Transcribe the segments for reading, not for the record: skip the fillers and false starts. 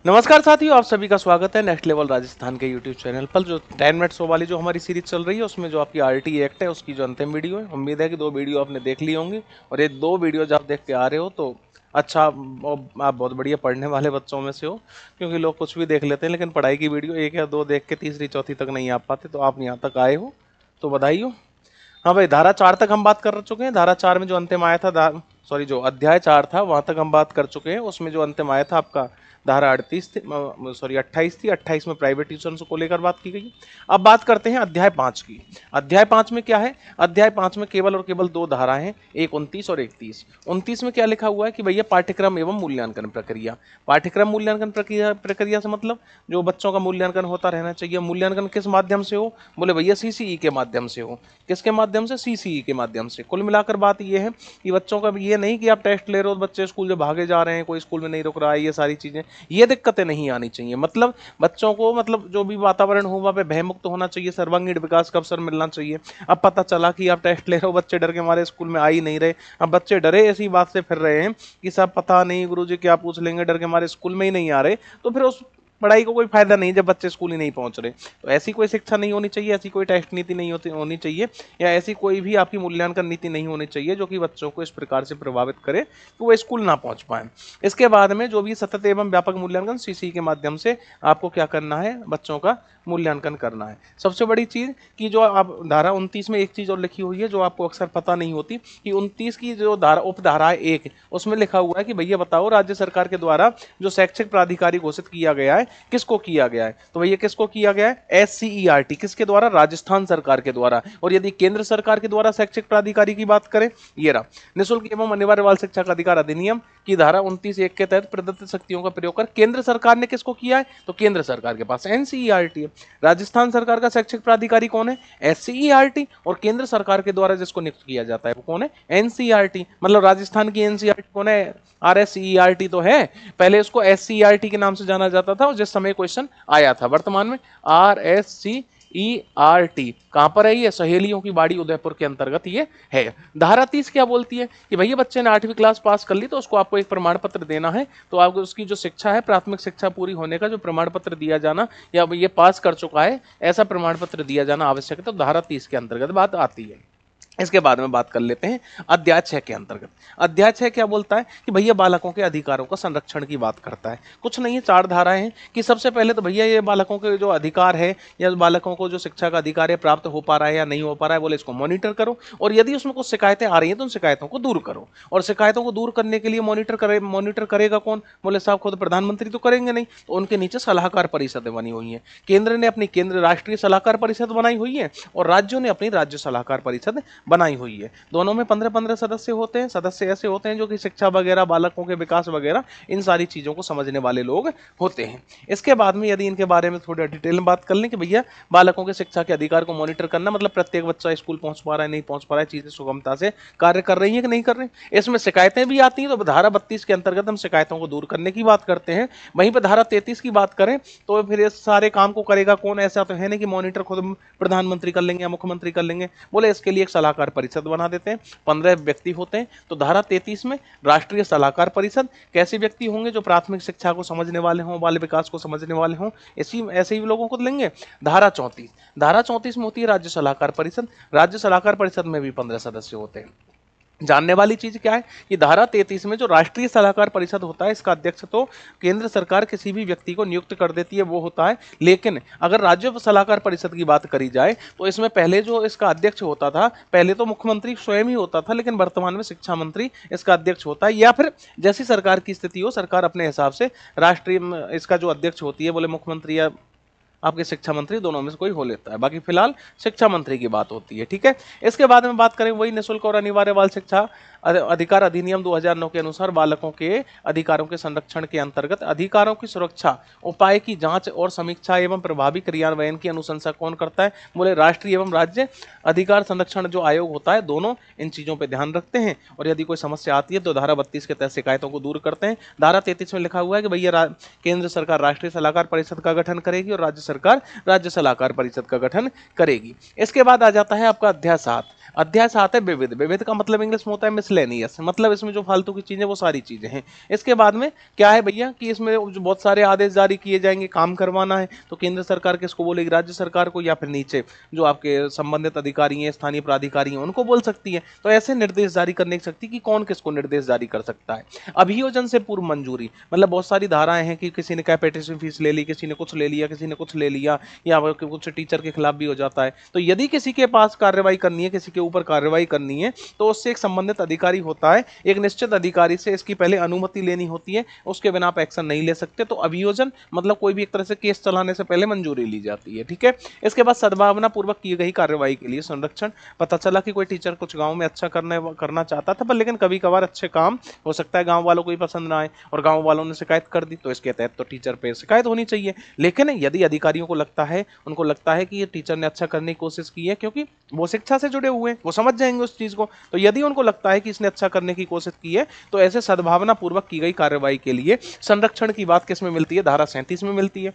नमस्कार साथियों, आप सभी का स्वागत है नेक्स्ट लेवल राजस्थान के यूट्यूब चैनल पर। जो 10 मिनट शो वाली जो हमारी सीरीज चल रही है उसमें जो आपकी आरटी एक्ट है उसकी जो अंतिम वीडियो है, उम्मीद है कि 2 वीडियो आपने देख ली होंगी। और ये 2 वीडियो जब आप देख के आ रहे हो तो अच्छा, आप बहुत बढ़िया पढ़ने वाले बच्चों में से हो, क्योंकि लोग कुछ भी देख लेते हैं लेकिन पढ़ाई की वीडियो 1 या 2 देख के तीसरी चौथी तक नहीं आ पाते। तो आप यहाँ तक आए हो तो बधाई हो। हाँ भाई, धारा 4 तक हम बात कर चुके हैं। धारा 4 में जो अंतिम आया था, सॉरी, जो अध्याय 4 था वहां तक हम बात कर चुके हैं। उसमें जो अंतिम आया था आपका धारा 38 थी, सॉरी 28 थी। 28 में प्राइवेट ट्यूशन को लेकर बात की गई। अब बात करते हैं अध्याय 5 की। अध्याय 5 में क्या है? अध्याय 5 में केवल और केवल 2 धाराएं हैं, एक 29 और एक 30। 29 में क्या लिखा हुआ है कि भैया पाठ्यक्रम एवं मूल्यांकन प्रक्रिया। पाठ्यक्रम मूल्यांकन प्रक्रिया प्रक्रिया से मतलब जो बच्चों का मूल्यांकन होता रहना चाहिए। मूल्यांकन किस माध्यम से हो? बोले भैया सीसीई के माध्यम से हो। किसके माध्यम से? सीसीई के माध्यम से। कुल मिलाकर बात ये है कि बच्चों का ये नहीं कि आप टेस्ट ले रहे हो, बच्चे स्कूल जो भागे जा रहे हैं, कोई स्कूल में नहीं रुक रहा है, ये सारी चीजें, ये दिक्कतें नहीं आनी चाहिए। मतलब बच्चों को, मतलब जो भी वातावरण हो वहाँ पे भयमुक्त होना चाहिए, सर्वांगीण विकास का अवसर मिलना चाहिए। अब पता चला कि आप टेस्ट ले रहे हो, बच्चे डर के मारे स्कूल में आ ही नहीं रहे। अब बच्चे डरे ऐसी बात से फिर रहे हैं कि सब पता नहीं गुरुजी क्या पूछ लेंगे, डर के मारे स्कूल में ही नहीं आ रहे, तो फिर उस पढ़ाई को कोई फायदा नहीं जब बच्चे स्कूल ही नहीं पहुंच रहे। तो ऐसी कोई शिक्षा नहीं होनी चाहिए, ऐसी कोई टेस्ट नीति नहीं होनी चाहिए, या ऐसी कोई भी आपकी मूल्यांकन नीति नहीं होनी चाहिए जो कि बच्चों को इस प्रकार से प्रभावित करे कि वो स्कूल ना पहुंच पाए। इसके बाद में जो भी सतत एवं व्यापक मूल्यांकन सीसी के माध्यम से आपको क्या करना है, बच्चों का मूल्यांकन करना है। सबसे बड़ी चीज कि जो आप धारा 29 में एक चीज और लिखी हुई है जो आपको अक्सर पता नहीं होती, कि 29 की जो धारा उपधारा है 1, उसमें लिखा हुआ है कि भैया बताओ, राज्य सरकार के द्वारा जो शैक्षिक प्राधिकारी घोषित किया गया है, किसको किया गया है? तो भैया किसको किया गया है? एससीईआरटी। किसके द्वारा? राजस्थान सरकार के द्वारा। और यदि केंद्र सरकार के द्वारा शैक्षिक प्राधिकारी की बात करें, ये रहा, निःशुल्क एवं अनिवार्य बाल शिक्षा का अधिकार अधिनियम की धारा 29(1) के तहत प्रदत्त शक्तियों का प्रयोग कर केंद्र सरकार ने किसको किया है? तो केंद्र सरकार के पास एनसीईआरटी है। राजस्थान सरकार का शैक्षिक प्राधिकारी कौन है? एससीईआरटी। और केंद्र सरकार के द्वारा जिसको नियुक्त किया जाता है वो कौन है? एनसीईआरटी। मतलब राजस्थान की एनसीईआरटी कौन है? आरएसईआरटी तो है, पहले उसको एससीईआरटी के नाम से जाना जाता था और जिस समय क्वेश्चन आया था। वर्तमान में आरएससीईआरटी कहां पर है? ये सहेलियों की बाड़ी उदयपुर के अंतर्गत ये है। धारा 30 क्या बोलती है कि भैया बच्चे ने 8वीं क्लास पास कर ली तो उसको आपको एक प्रमाण पत्र देना है। तो आपको उसकी जो शिक्षा है, प्राथमिक शिक्षा पूरी होने का जो प्रमाण पत्र दिया जाना, या ये पास कर चुका है ऐसा प्रमाण पत्र दिया जाना आवश्यक है। तो धारा 30 के अंतर्गत बात आती है। इसके बाद में बात कर लेते हैं अध्याय 6 के अंतर्गत। अध्याय 6 क्या बोलता है कि भैया बालकों के अधिकारों का संरक्षण की बात करता है। कुछ नहीं है, 4 धाराएं हैं कि सबसे पहले तो भैया ये बालकों के जो अधिकार है या बालकों को जो शिक्षा का अधिकार है प्राप्त हो पा रहा है या नहीं हो पा रहा है, बोले इसको मॉनिटर करो। और यदि उसमें कुछ शिकायतें आ रही हैं तो उन शिकायतों को दूर करो। और शिकायतों को दूर करने के लिए मॉनिटर करेगा कौन? बोले साहब खुद प्रधानमंत्री तो करेंगे नहीं, तो उनके नीचे सलाहकार परिषदें बनी हुई हैं। केंद्र ने अपनी केंद्र राष्ट्रीय सलाहकार परिषद बनाई हुई है और राज्यों ने अपनी राज्य सलाहकार परिषद बनाई हुई है। दोनों में 15-15 सदस्य होते हैं। सदस्य ऐसे होते हैं जो कि शिक्षा वगैरह, बालकों के विकास वगैरह, इन सारी चीजों को समझने वाले लोग होते हैं। इसके बाद में यदि इनके बारे में थोड़ा डिटेल में बात कर लें कि भैया बालकों के शिक्षा के अधिकार को मॉनिटर करना, मतलब प्रत्येक बच्चा स्कूल पहुंच पा रहा है नहीं पहुंच पा रहा है, चीजें सुगमता से कार्य कर रही है कि नहीं कर रही। इसमें शिकायतें भी आती हैं तो धारा 32 के अंतर्गत हम शिकायतों को दूर करने की बात करते हैं। वहीं पर धारा 33 की बात करें तो फिर इस सारे काम को करेगा कौन? ऐसा तो है नहीं कि मॉनिटर खुद प्रधानमंत्री कर लेंगे या मुख्यमंत्री कर लेंगे। बोले इसके लिए एक सलाहकार परिषद बना देते हैं, 15 व्यक्ति होते हैं। तो धारा 33 में राष्ट्रीय सलाहकार परिषद कैसे व्यक्ति होंगे? जो प्राथमिक शिक्षा को समझने वाले हों, बाल विकास को समझने वाले हों, ऐसे ही लोगों को लेंगे। धारा 34 में होती है राज्य सलाहकार परिषद। राज्य सलाहकार परिषद में भी 15 सदस्य होते हैं। जानने वाली चीज क्या है कि धारा 33 में जो राष्ट्रीय सलाहकार परिषद होता है, इसका अध्यक्ष तो केंद्र सरकार किसी भी व्यक्ति को नियुक्त कर देती है, वो होता है। लेकिन अगर राज्य सलाहकार परिषद की बात करी जाए तो इसमें पहले जो इसका अध्यक्ष होता था, पहले तो मुख्यमंत्री स्वयं ही होता था, लेकिन वर्तमान में शिक्षा मंत्री इसका अध्यक्ष होता है। या फिर जैसी सरकार की स्थिति हो, सरकार अपने हिसाब से राष्ट्रीय इसका जो अध्यक्ष होती है, बोले मुख्यमंत्री या आपके शिक्षा मंत्री, दोनों में से कोई हो लेता है। बाकी फिलहाल शिक्षा मंत्री की बात होती है, ठीक है। इसके बाद में बात करें वही निःशुल्क और अनिवार्य बाल शिक्षा अधिकार अधिनियम 2009 के अनुसार बालकों के अधिकारों के संरक्षण के अंतर्गत अधिकारों की सुरक्षा, उपाय की जांच और समीक्षा एवं प्रभावी क्रियान्वयन की अनुशंसा कौन करता है? बोले राष्ट्रीय एवं राज्य अधिकार संरक्षण जो आयोग होता है, दोनों इन चीजों पर ध्यान रखते हैं। और यदि कोई समस्या आती है तो धारा 32 के तहत शिकायतों को दूर करते हैं। धारा 33 में लिखा हुआ है कि भैया केंद्र सरकार राष्ट्रीय सलाहकार परिषद का गठन करेगी और राज्य सरकार राज्य सलाहकार परिषद का गठन करेगी। इसके बाद आ जाता है आपका अध्याय 7। अध्याय 7 है विविध। विविध का मतलब इंग्लिश में होता है मिसलेनियस, मतलब इसमें जो फालतू की चीजें वो सारी चीजें हैं। इसके बाद में क्या है भैया कि इसमें जो बहुत सारे आदेश जारी किए जाएंगे, काम करवाना है तो केंद्र सरकार किसको बोलेगी, राज्य सरकार को, या फिर नीचे जो आपके संबंधित अधिकारी हैं, स्थानीय प्राधिकारी हैं, उनको बोल सकती है। तो ऐसे निर्देश जारी करने की शक्ति कि कौन किसको निर्देश जारी कर सकता है। अभियोजन से पूर्व मंजूरी, मतलब बहुत सारी धाराएं हैं कि किसी ने कैपिटेशन फीस ले ली, किसी ने कुछ ले लिया, किसी ने कुछ ले लिया, या कुछ टीचर के खिलाफ भी हो जाता है। तो यदि किसी के पास कार्रवाई करनी है, किसी के ऊपर कार्रवाई करनी है, तो उससे एक संबंधित अधिकारी होता है, एक निश्चित अधिकारी से इसकी पहले अनुमति लेनी होती है, उसके बिना आप एक्शन नहीं ले सकते। तो अभियोजन मतलब कोई भी एक तरह से केस चलाने से पहले मंजूरी ली जाती है, ठीक है। इसके बाद सद्भावना पूर्वक की गई कार्रवाई के लिए संरक्षण। पता चला कि कोई टीचर कुछ गांव में अच्छा करना चाहता था, पर लेकिन कभी कभार अच्छे काम हो सकता है गांव वालों को ही पसंद ना आए और गांव वालों ने शिकायत कर दी, तो इसके तहत तो टीचर पे शिकायत होनी चाहिए। लेकिन यदि अधिकारियों को लगता है, उनको लगता है कि ये टीचर ने अच्छा करने की कोशिश की है, क्योंकि वो शिक्षा से जुड़े हुए हैं, वो समझ जाएंगे उस चीज को, तो यदि उनको लगता है कि इसने अच्छा करने की कोशिश की है, तो ऐसे सद्भावना पूर्वक की गई कार्रवाई के लिए संरक्षण की बात किसमें मिलती है, धारा 37 में मिलती है।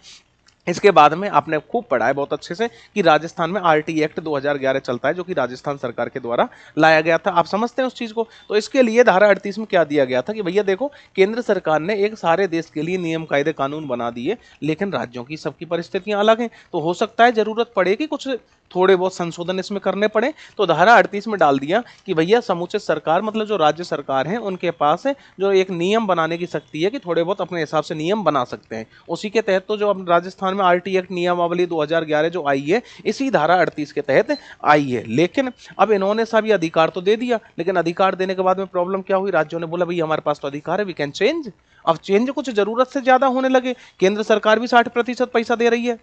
इसके बाद में आपने खूब पढ़ा है बहुत अच्छे से कि राजस्थान में आरटी एक्ट 2011 चलता है, जो कि राजस्थान सरकार के द्वारा लाया गया था। आप समझते हैं उस चीज को। तो इसके लिए धारा 38 में क्या दिया गया था कि भैया देखो, केंद्र सरकार ने एक सारे देश के लिए नियम कायदे कानून बना दिए, लेकिन राज्यों की सबकी परिस्थितियां अलग हैं, तो हो सकता है जरूरत पड़े कि कुछ थोड़े बहुत संशोधन इसमें करने पड़े। तो धारा 38 में डाल दिया कि भैया समुचित सरकार मतलब जो राज्य सरकार है उनके पास है जो एक नियम बनाने की शक्ति है कि थोड़े बहुत अपने हिसाब से नियम बना सकते हैं। उसी के तहत तो जो अब राजस्थान में आरटी एक्ट नियमावली 2011 जो आई है, इसी धारा 38 के तहत आई है। लेकिन अब इन्होंने सभी अधिकार तो दे दिया, लेकिन अधिकार देने के बाद में प्रॉब्लम क्या हुई, राज्यों ने बोला भैया हमारे पास तो अधिकार है, वी कैन चेंज। अब चेंज कुछ जरूरत से ज्यादा होने लगे। केंद्र सरकार भी 60% पैसा दे रही है।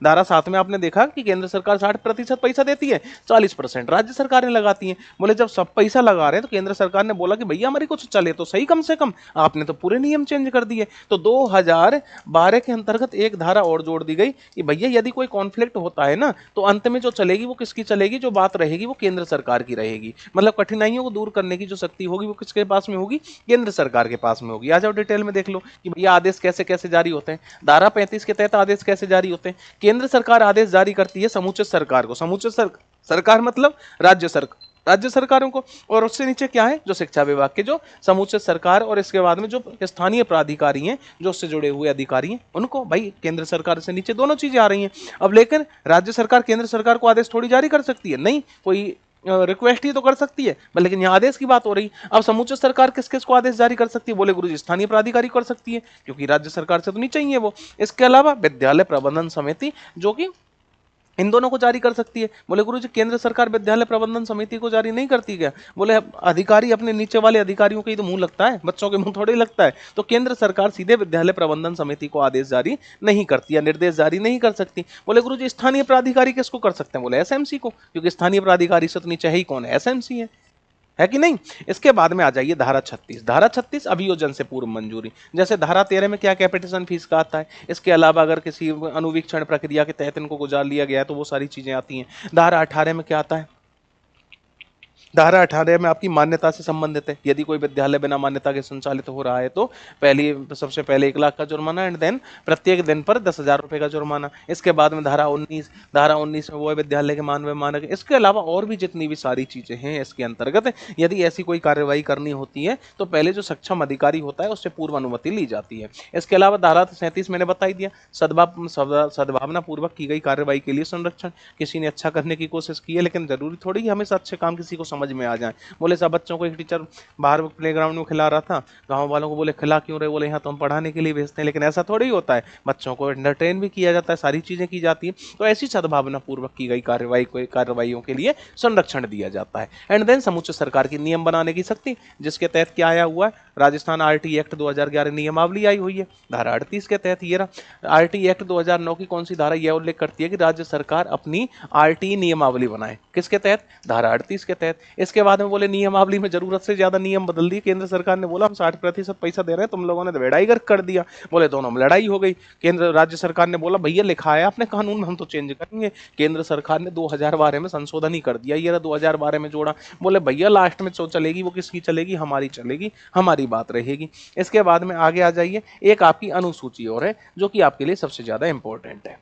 धारा 7 में आपने देखा कि केंद्र सरकार 60% पैसा देती है, 40% राज्य सरकारें लगाती हैं। बोले जब सब पैसा लगा रहे हैं तो केंद्र सरकार ने बोला कि भैया हमारी कुछ चले तो सही, कम से कम आपने तो पूरे नियम चेंज कर दिए। तो 2012 के अंतर्गत एक धारा और जोड़ दी गई कि भैया यदि कोई कॉन्फ्लिक्ट होता है ना, तो अंत में जो चलेगी वो किसकी चलेगी, जो बात रहेगी वो केंद्र सरकार की रहेगी। मतलब कठिनाइयों को दूर करने की जो शक्ति होगी वो किसके पास में होगी, केंद्र सरकार के पास में होगी। आ जाओ डिटेल में देख लो कि भैया आदेश कैसे कैसे जारी होते हैं। धारा 35 के तहत आदेश कैसे जारी होते हैं। केंद्र सरकार आदेश जारी करती है समुचित सरकार को, समुचित सरकार मतलब राज्य सरकारों को, और उससे नीचे क्या है, जो शिक्षा विभाग के जो समुचित सरकार, और इसके बाद में जो स्थानीय प्राधिकारी हैं, जो उससे जुड़े हुए अधिकारी हैं, उनको। भाई केंद्र सरकार से नीचे दोनों चीजें आ रही हैं। अब लेकिन राज्य सरकार केंद्र सरकार को आदेश थोड़ी जारी कर सकती है, नहीं, कोई रिक्वेस्ट ही तो कर सकती है, लेकिन यहाँ आदेश की बात हो रही। अब समुचित सरकार किस किस को आदेश जारी कर सकती है, बोले गुरुजी स्थानीय प्राधिकारी कर सकती है, क्योंकि राज्य सरकार से तो नीचे ही है वो। इसके अलावा विद्यालय प्रबंधन समिति जो कि इन दोनों को जारी कर सकती है। बोले गुरुजी केंद्र सरकार विद्यालय प्रबंधन समिति को जारी नहीं करती क्या, बोले अधिकारी अपने नीचे वाले अधिकारियों के ही तो मुंह लगता है, बच्चों के मुंह थोड़े लगता है। तो केंद्र सरकार सीधे विद्यालय प्रबंधन समिति को आदेश जारी नहीं करती या निर्देश जारी नहीं कर सकती। बोले गुरुजी स्थानीय प्राधिकारी किसको कर सकते हैं, बोले एसएमसी को, क्योंकि स्थानीय प्राधिकारी से तो नीचे ही कौन है, एसएमसी है कि नहीं। इसके बाद में आ जाइए धारा 36। धारा 36 अभियोजन से पूर्व मंजूरी। जैसे धारा 13 में क्या कैपिटेशन फीस का आता है, इसके अलावा अगर किसी अनुवीक्षण प्रक्रिया के तहत इनको गुजार लिया गया है तो वो सारी चीजें आती हैं। धारा 18 में क्या आता है, धारा 18 में आपकी मान्यता से संबंधित है। यदि कोई विद्यालय बिना मान्यता के संचालित हो रहा है तो सबसे पहले 1 लाख का जुर्माना, एंड देन प्रत्येक दिन पर 10,000 रुपए का जुर्माना। इसके बाद में धारा 19 में वो है विद्यालय के मानवीय मानक। इसके अलावा और भी जितनी भी सारी चीजें हैं इसके अंतर्गत, यदि ऐसी कोई कार्रवाई करनी होती है तो पहले जो सक्षम अधिकारी होता है उससे पूर्व अनुमति ली जाती है। इसके अलावा धारा 37 मैंने बता ही दिया, सद्भावना पूर्वक की गई कार्रवाई के लिए संरक्षण। किसी ने अच्छा करने की कोशिश की है, लेकिन जरूरी थोड़ी हमेशा अच्छे काम किसी को समझ में आ जाए। बोले सब बच्चों को एक टीचर बाहर प्लेग्राउंड में खिला रहा था, गांव वालों को बोले खिला क्यों रहे, बोले यहाँ तो हम पढ़ाने के लिए भेजते हैं, लेकिन ऐसा थोड़ी होता है, बच्चों को एंटरटेन भी किया जाता है, सारी चीजें की जाती है। तो ऐसी सद्भावना पूर्वक की गई कार्रवाइयों के लिए संरक्षण दिया जाता है। एंड देन समुचित सरकार की नियम बनाने की शक्ति, जिसके तहत क्या आया हुआ है, राजस्थान आरटी एक्ट 2011 नियमावली आई हुई है धारा 38 के तहत। ये रहा आरटी एक्ट 2009 की कौन सी धारा, यह उल्लेख करती है कि राज्य सरकार अपनी आरटी नियमावली बनाए, किसके तहत, धारा 38 के तहत। इसके बाद में बोले नियमावली में जरूरत से ज्यादा नियम बदल दिए। केंद्र सरकार ने बोला हम 60% पैसा दे रहे हैं, तुम लोगों ने लड़ाई कर दिया। बोले दोनों में लड़ाई हो गई। केंद्र राज्य सरकार ने बोला भैया लिखा है आपने कानून में, हम तो चेंज करेंगे। केंद्र सरकार ने 2012 में संशोधन ही कर दिया, ये 2012 में जोड़ा। बोले भैया लास्ट में जो चलेगी वो किसकी चलेगी, हमारी चलेगी, हमारी बात रहेगी। इसके बाद में आगे आ जाइए, एक आपकी अनुसूची और है जो कि आपके लिए सबसे ज्यादा इंपॉर्टेंट है।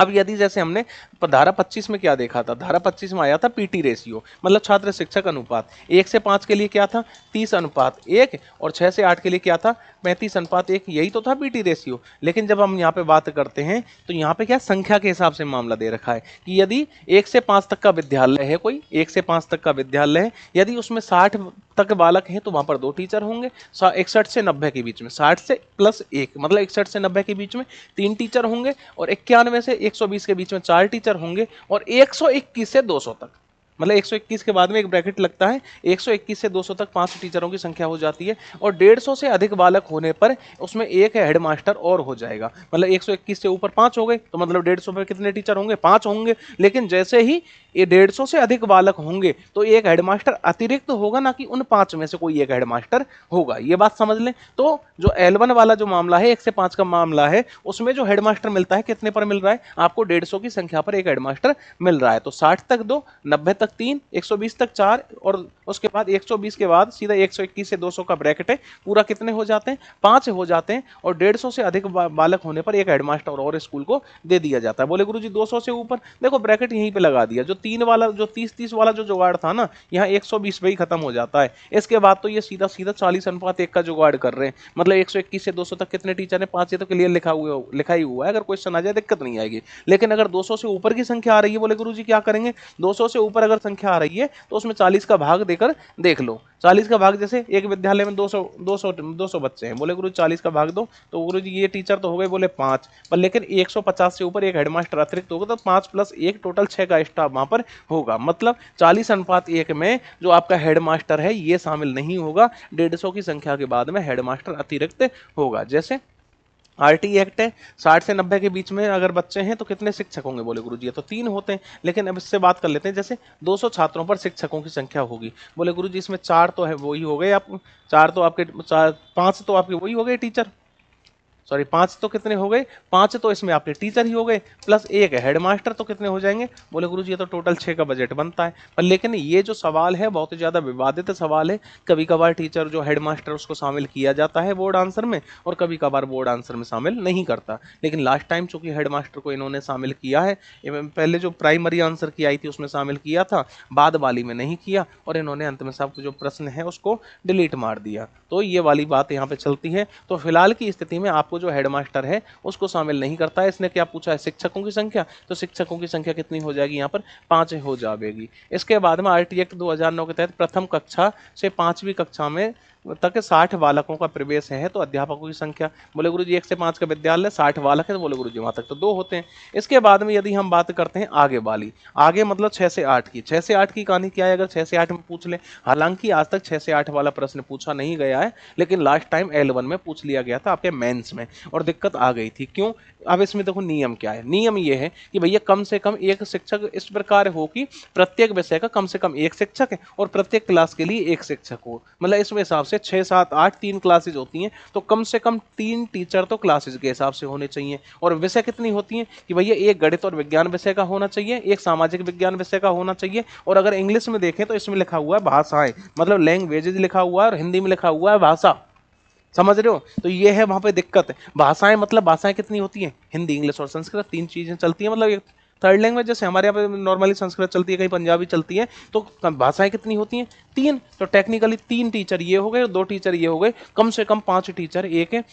अब यदि जैसे हमने धारा 25 में क्या देखा था, धारा 25 में आया था पीटी रेशियो, मतलब छात्र शिक्षक अनुपात। 1 से 5 के लिए क्या था, 30:1, और 6 से 8 के लिए क्या था, 35:1। यही तो था पीटी रेशियो। लेकिन जब हम यहाँ पे बात करते हैं तो यहाँ पे क्या संख्या के हिसाब से मामला दे रखा है कि यदि 1 से 5 तक का विद्यालय है, कोई 1 से 5 तक का विद्यालय है, यदि उसमें 60 तक बालक हैं तो वहां पर 2 टीचर होंगे। 61 से 90 के बीच में 60 से प्लस 1, मतलब 61 से 90 के बीच में 3 टीचर होंगे, और 91 से 120 के बीच में 4 टीचर होंगे, और 121 से 200 तक, मतलब 121 के बाद में एक ब्रैकेट लगता है, 121 से 200 तक 5 टीचरों की संख्या हो जाती है। और 150 से अधिक बालक होने पर उसमें एक हेडमास्टर और हो जाएगा, मतलब 121 से ऊपर 5 हो गए तो मतलब 150 में कितने टीचर होंगे, 5 होंगे। लेकिन जैसे ही ये 150 से अधिक बालक होंगे तो एक हेडमास्टर अतिरिक्त होगा, ना कि उन 5 में से कोई एक हेडमास्टर होगा। ये बात समझ लें। तो जो L1 वाला जो मामला है, 1 से 5 का मामला है, उसमें जो हेडमास्टर मिलता है कितने पर मिल रहा है आपको, 150 की संख्या पर एक हेडमास्टर मिल रहा है। तो 60 तक 2, 90 तक 3, 120 तक 4, और उसके बाद 120 के बाद सीधा 121 से 200 का ब्रैकेट है, पूरा कितने हो जाते हैं, 5 हो जाते हैं। और 150 से अधिक बालक होने पर एक हेडमास्टर और स्कूल को दे दिया जाता है। बोले गुरुजी 200 से ऊपर, देखो ब्रैकेट यहीं पे लगा दिया। जो 3 वाला, जो 30-30 वाला जो जुगाड़ था ना, यहाँ 120 पे ही खत्म हो जाता है। इसके बाद तो ये सीधा सीधा 40:1 का जुगाड़ कर रहे हैं, मतलब 121 से 200 तक कितने टीचर हैं, 5। ये तो क्लियर लिखा ही हुआ है, अगर क्वेश्चन आ जाए दिक्कत नहीं आएगी। लेकिन अगर 200 से ऊपर की संख्या आ रही है, बोले गुरुजी क्या करेंगे, 200 से ऊपर अगर संख्या आ रही है तो उसमें 40 का भाग देकर देख लो। 40 का भाग, जैसे एक विद्यालय में 200 बच्चे हैं, बोले गुरु 40 का भाग दो, तो गुरु जी ये टीचर तो हो गए बोले 5, पर लेकिन 150 से ऊपर एक हेडमास्टर अतिरिक्त होगा, तो 5 + 1 टोटल 6 का स्टाफ वहां पर होगा। मतलब 40:1 में जो आपका हेडमास्टर है ये शामिल नहीं होगा, 150 की संख्या के बाद में हेडमास्टर अतिरिक्त होगा। जैसे आरटी एक्ट है, 60 से 90 के बीच में अगर बच्चे हैं तो कितने शिक्षक होंगे, बोले गुरुजी ये तो 3 होते हैं। लेकिन अब इससे बात कर लेते हैं, जैसे 200 छात्रों पर शिक्षकों की संख्या होगी, बोले गुरुजी इसमें 4 तो है वही हो गए, आप 4 तो आपके 5 तो आपके वही हो गए टीचर, सॉरी 5 तो कितने हो गए, 5 तो इसमें आपके टीचर ही हो गए, प्लस एक हेडमास्टर, तो कितने हो जाएंगे, बोले गुरुजी ये तो टोटल 6 का बजट बनता है। पर लेकिन ये जो सवाल है बहुत ही ज्यादा विवादित सवाल है। कभी कभार टीचर जो हेडमास्टर उसको शामिल किया जाता है बोर्ड आंसर में, और कभी कभार बोर्ड आंसर में शामिल नहीं करता। लेकिन लास्ट टाइम चूंकि हेडमास्टर को इन्होंने शामिल किया है, पहले जो प्राइमरी आंसर की आई थी उसमें शामिल किया था, बाद वाली में नहीं किया, और इन्होंने अंत में सब जो प्रश्न है उसको डिलीट मार दिया। तो ये वाली बात यहाँ पे चलती है। तो फिलहाल की स्थिति में आपको जो हेडमास्टर है उसको शामिल नहीं करता है। इसने क्या पूछा है, शिक्षकों की संख्या, तो शिक्षकों की संख्या कितनी हो जाएगी यहाँ पर, 5 हो जाएगी। इसके बाद में आरटी एक्ट 2009 के तहत प्रथम कक्षा से 5वीं कक्षा में तक 60 बालकों का प्रवेश है, तो अध्यापकों की संख्या, बोले गुरुजी 1 से 5 का विद्यालय 60 बालक है, तो बोले गुरुजी वहां तक तो 2 होते हैं। इसके बाद में यदि हम बात करते हैं आगे वाली, आगे मतलब 6 से 8 की, 6 से 8 की कहानी क्या है, अगर 6 से 8 में पूछ ले, हालांकि आज तक 6 से 8 वाला प्रश्न पूछा नहीं गया है, लेकिन लास्ट टाइम L1 में पूछ लिया गया था आपके मेंस में, और दिक्कत आ गई थी। क्यों, अब इसमें देखो नियम क्या है, नियम ये है कि भैया कम से कम एक शिक्षक इस प्रकार हो कि प्रत्येक विषय का कम से कम एक शिक्षक है, और प्रत्येक क्लास के लिए एक शिक्षक हो। मतलब इसमें हिसाब से 6, 7, 8 3 क्लासेज होती हैं, तो कम से कम 3 टीचर तो क्लासेज के हिसाब से होने चाहिए। और विषय कितनी होती हैं कि भैया एक गणित और विज्ञान विषय का होना चाहिए, एक सामाजिक विज्ञान विषय का होना चाहिए, और अगर इंग्लिश में देखें तो इसमें लिखा हुआ है भाषाएं, मतलब लैंग्वेजेज लिखा हुआ है, और हिंदी में लिखा हुआ है भाषा। समझ रहे हो, तो ये है वहां पे दिक्कत। भाषाएं मतलब भाषाएं कितनी होती हैं, हिंदी, इंग्लिश और संस्कृत, 3 चीजें चलती हैं। मतलब एक थर्ड लैंग्वेज, जैसे हमारे यहाँ पे नॉर्मली संस्कृत चलती है, कहीं पंजाबी चलती है, तो भाषाएं कितनी होती हैं, 3। तो टेक्निकली 3 टीचर ये हो गए, 2 टीचर ये हो गए, कम से कम 5 टीचर एक है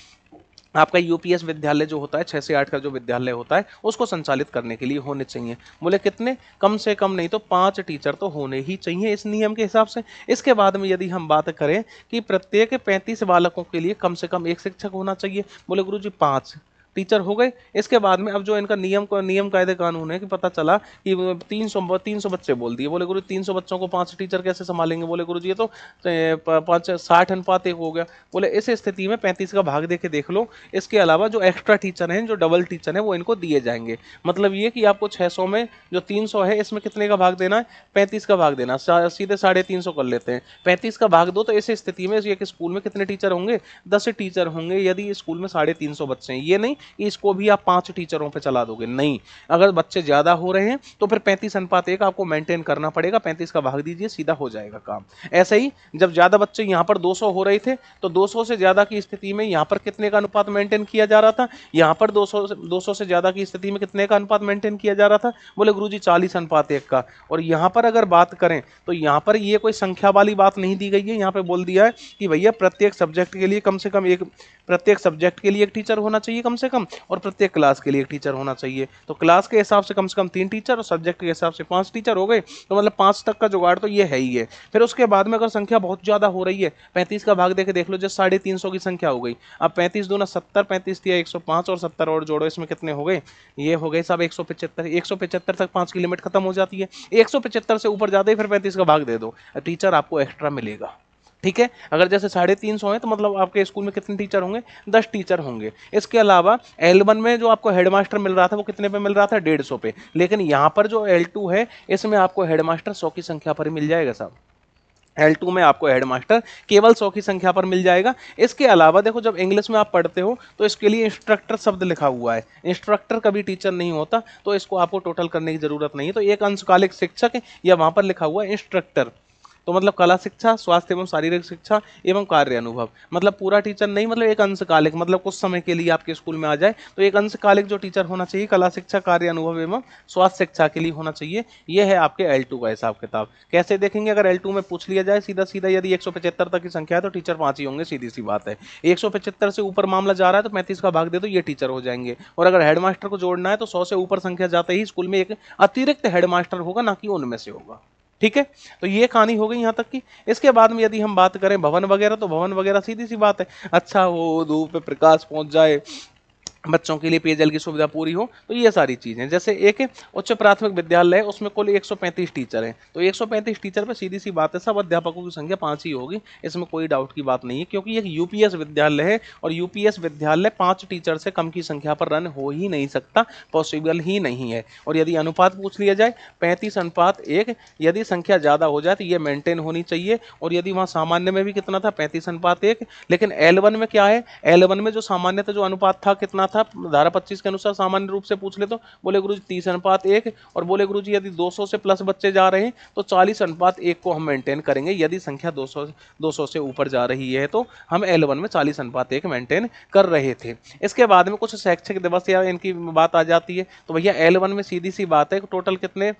आपका यूपीएस विद्यालय जो होता है, 6 से 8 का जो विद्यालय होता है उसको संचालित करने के लिए होने चाहिए। बोले कितने, कम से कम नहीं तो 5 टीचर तो होने ही चाहिए इस नियम के हिसाब से। इसके बाद में यदि हम बात करें कि प्रत्येक 35 बालकों के लिए कम से कम एक शिक्षक होना चाहिए, बोले गुरुजी 5 टीचर हो गए। इसके बाद में अब जो इनका नियम कायदे कानून है कि पता चला कि 300 बच्चे बोल दिए, बोले गुरु 300 बच्चों को 5 टीचर कैसे संभालेंगे, बोले गुरु जी ये तो 60:1 हो गया। बोले इस स्थिति में 35 का भाग देके देख लो। इसके अलावा जो एक्स्ट्रा टीचर हैं, जो डबल टीचर हैं, वो इनको दिए जाएंगे। मतलब ये कि आपको 600 में जो 300 है इसमें कितने का भाग देना है, 35 का भाग देना। सीधे 350 कर लेते हैं, 35 का भाग दो, तो इस स्थिति में एक स्कूल में कितने टीचर होंगे, 10 टीचर होंगे। यदि स्कूल में 350 बच्चे हैं, ये नहीं कि इसको भी आप 5 टीचरों पे चला दोगे, नहीं। अगर बच्चे ज्यादा हो रहे हैं तो फिर 35:1 आपको मेंटेन करना पड़ेगा, 35 का भाग दीजिए, सीधा हो जाएगा काम। ऐसे ही जब ज्यादा बच्चे यहाँ पर 200 हो रहे थे तो 200 से ज्यादा की स्थिति में यहाँ पर कितने का अनुपात मेंटेन किया जा रहा था, यहाँ पर 200 से ज्यादा की स्थिति में कितने का अनुपात मेंटेन किया जा रहा था, बोले गुरुजी 40:1 का। और यहाँ पर अगर बात करें तो यहाँ पर ये कोई संख्या वाली बात नहीं दी गई है, यहाँ पे बोल दिया है कि भैया प्रत्येक सब्जेक्ट के लिए कम से कम एक, प्रत्येक सब्जेक्ट के लिए एक टीचर होना चाहिए कम से कम, और प्रत्येक क्लास के लिए एक टीचर होना चाहिए। तो क्लास के हिसाब से कम 3 टीचर और सब्जेक्ट के हिसाब से 5 टीचर हो गए, तो मतलब 5 तक का जुगाड़ तो ये है ही है। फिर उसके बाद में अगर संख्या बहुत ज्यादा हो रही है, 35 का भाग देके देख लो, जैसे 350 की संख्या हो गई, अब 35 दूना 70, 35 दिया 105 और 70 और जोड़ो, इसमें कितने हो गए, ये हो गए साहब 175। 175 तक 5 की लिमिट खत्म हो जाती है, 175 से ऊपर जाते ही फिर 35 का भाग दे दो, टीचर आपको एक्स्ट्रा मिलेगा। ठीक है, अगर जैसे 350 है तो मतलब आपके स्कूल में कितने टीचर होंगे, 10 टीचर होंगे। इसके अलावा L1 में जो आपको हेडमास्टर मिल रहा था वो कितने पे मिल रहा था, 150 पे, लेकिन यहाँ पर जो L2 है इसमें आपको हेडमास्टर 100 की संख्या पर मिल जाएगा साहब। L2 में आपको हेडमास्टर केवल 100 की संख्या पर मिल जाएगा। इसके अलावा देखो, जब इंग्लिश में आप पढ़ते हो तो इसके लिए इंस्ट्रक्टर शब्द लिखा हुआ है, इंस्ट्रक्टर कभी टीचर नहीं होता, तो इसको आपको टोटल करने की जरूरत नहीं है। तो एक अंशकालिक शिक्षक या वहां पर लिखा हुआ है इंस्ट्रक्टर, तो मतलब कला शिक्षा, स्वास्थ्य एवं शारीरिक शिक्षा एवं कार्य अनुभव, मतलब पूरा टीचर नहीं, मतलब एक अंशकालिक, मतलब कुछ समय के लिए आपके स्कूल में आ जाए तो एक अंशकालिक जो टीचर होना चाहिए कला शिक्षा, कार्य अनुभव एवं स्वास्थ्य शिक्षा के लिए होना चाहिए। ये है आपके L2 का हिसाब किताब। कैसे देखेंगे, अगर L2 में पूछ लिया जाए सीधा सीधा, यदि 175 तक की संख्या है तो टीचर 5 ही होंगे, सीधी सी बात है। 175 से ऊपर मामला जा रहा है तो 35 का भाग दे दो, ये टीचर हो जाएंगे। और अगर हेडमास्टर को जोड़ना है तो 100 से ऊपर संख्या जाते ही स्कूल में एक अतिरिक्त हेडमास्टर होगा, ना कि उनमें से होगा। ठीक है, तो ये कहानी हो गई यहाँ तक की। इसके बाद में यदि हम बात करें भवन वगैरह, तो भवन वगैरह सीधी सी बात है, अच्छा हो, धूप पे प्रकाश पहुंच जाए, बच्चों के लिए पेयजल की सुविधा पूरी हो, तो ये सारी चीजें। जैसे एक उच्च प्राथमिक विद्यालय है, उसमें कुल 135 टीचर हैं, तो 135 टीचर पे सीधी सी बात है सब अध्यापकों की संख्या 5 ही होगी, इसमें कोई डाउट की बात नहीं है, क्योंकि एक यूपीएस विद्यालय है और यूपीएस विद्यालय 5 टीचर से कम की संख्या पर रन हो ही नहीं सकता, पॉसिबल ही नहीं है। और यदि अनुपात पूछ लिया जाए 35:1, यदि संख्या ज्यादा हो जाए तो ये मेंटेन होनी चाहिए। और यदि वहां सामान्य में भी कितना था, 35:1, लेकिन L1 में क्या है, L1 में जो सामान्य जो अनुपात था कितना था, धारा 25 के अनुसार सामान्य रूप से पूछ ले तो बोले गुरुजी 30:1, और बोले गुरुजी यदि 200 से प्लस बच्चे जा रहे हैं तो 40:1 को हम मेंटेन करेंगे। यदि संख्या 200 से ऊपर जा रही है तो हम L1 में 40:1 मेंटेन कर रहे थे। इसके बाद में कुछ शैक्षिक दिवस या इनकी बात आ जाती है, तो भैया L1 में सीधी सी बात है टोटल कितने,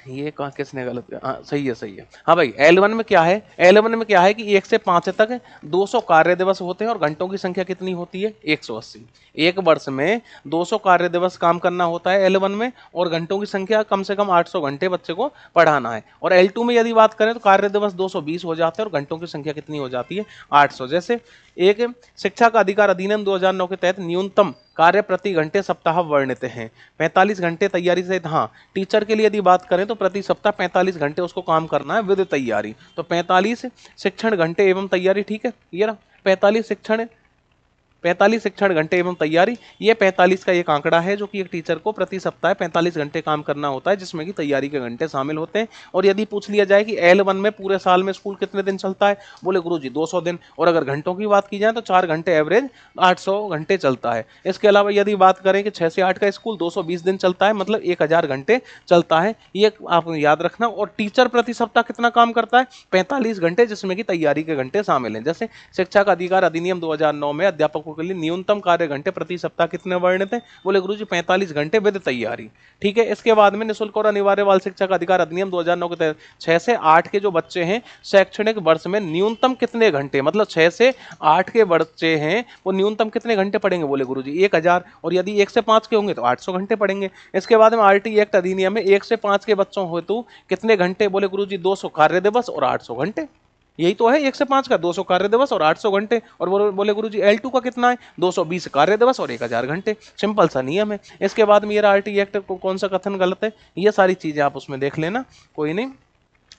ये कहा किसने गलत किया, हाँ सही है सही है, हाँ भाई L1 में क्या है, L1 में क्या है कि 1 से 5 तक 200 कार्य दिवस होते हैं और घंटों की संख्या कितनी होती है, 180। एक वर्ष में 200 कार्य दिवस काम करना होता है L1 में, और घंटों की संख्या कम से कम 800 घंटे बच्चे को पढ़ाना है। और L2 में यदि बात करें तो कार्य दिवस 220 हो जाते हैं और घंटों की संख्या कितनी हो जाती है, 800। जैसे एक शिक्षा का अधिकार अधिनियम 2009 के तहत न्यूनतम कार्य प्रति घंटे सप्ताह वर्णित हैं, 45 घंटे तैयारी से, हाँ टीचर के लिए यदि बात करें तो प्रति सप्ताह 45 घंटे उसको काम करना है विद तैयारी, तो 45 शिक्षण घंटे एवं तैयारी। ठीक है, ये रहा 45 शिक्षण घंटे एवं तैयारी, ये 45 का एक आंकड़ा है जो कि एक टीचर को प्रति सप्ताह 45 घंटे काम करना होता है, जिसमें कि तैयारी के घंटे शामिल होते हैं। और यदि पूछ लिया जाए कि L1 में पूरे साल में स्कूल कितने दिन चलता है, बोले गुरुजी 200 दिन, और अगर घंटों की बात की जाए तो 4 घंटे एवरेज 800 घंटे चलता है। इसके अलावा यदि बात करें कि 6 से 8 का स्कूल 220 दिन चलता है, मतलब 1000 घंटे चलता है, ये आप याद रखना। और टीचर प्रति सप्ताह कितना काम करता है, 45 घंटे, जिसमें कि तैयारी के घंटे शामिल हैं। जैसे शिक्षा का अधिकार अधिनियम 2009 में अध्यापकों के लिए न्यूनतम कार्य घंटे प्रति सप्ताह कितने वर्णित हैं, बोले गुरुजी 45 घंटे विद तैयारी। ठीक है, इसके बाद में निःशुल्क और अनिवार्य बाल शिक्षा का अधिकार अधिनियम 2009 के तहत 6 से 8 के जो बच्चे हैं शैक्षणिक वर्ष में न्यूनतम कितने घंटे, मतलब 6 से 8 के बच्चे हैं वो न्यूनतम कितने घंटे पढ़ेंगे, बोले गुरुजी 1000, और यदि 1 से 5 के होंगे तो 800 घंटे पढ़ेंगे। इसके बाद में RT एक्ट अधिनियम में 1 से 5 के बच्चों हेतु कितने घंटे, बोले गुरुजी 200 कार्य दिवस और 800 घंटे। यही तो है 1 से 5 का 200 कार्य दिवस और 800 घंटे। और बोले गुरुजी L2 का कितना है, 220 कार्य दिवस और 1000 घंटे। सिंपल सा नियम है। इसके बाद में ये RT एक्ट को कौन सा कथन गलत है, ये सारी चीजें आप उसमें देख लेना, कोई नहीं,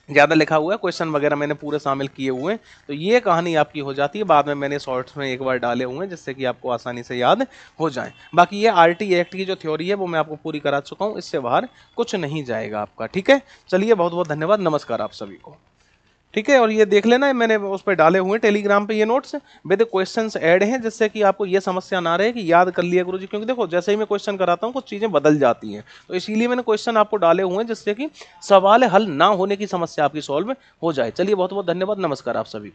ज्यादा लिखा हुआ है, क्वेश्चन वगैरह मैंने पूरे शामिल किए हुए हैं। तो ये कहानी आपकी हो जाती है। बाद में मैंने शॉर्ट्स में एक बार डाले हुए हैं जिससे कि आपको आसानी से याद हो जाए। बाकी ये RT एक्ट की जो थ्योरी है वो मैं आपको पूरी करा चुका हूँ, इससे बाहर कुछ नहीं जाएगा आपका। ठीक है, चलिए बहुत बहुत धन्यवाद, नमस्कार आप सभी को। ठीक है। और ये देख लेना, मैंने उस पर डाले हुए टेलीग्राम पे ये नोट्स विद क्वेश्चंस ऐड हैं, जिससे कि आपको ये समस्या ना रहे कि याद कर लिया गुरुजी, क्योंकि देखो जैसे ही मैं क्वेश्चन कराता हूँ कुछ चीजें बदल जाती हैं, तो इसीलिए मैंने क्वेश्चन आपको डाले हुए हैं जिससे कि सवाल हल ना होने की समस्या आपकी सॉल्व हो जाए। चलिए बहुत बहुत धन्यवाद, नमस्कार आप सभी।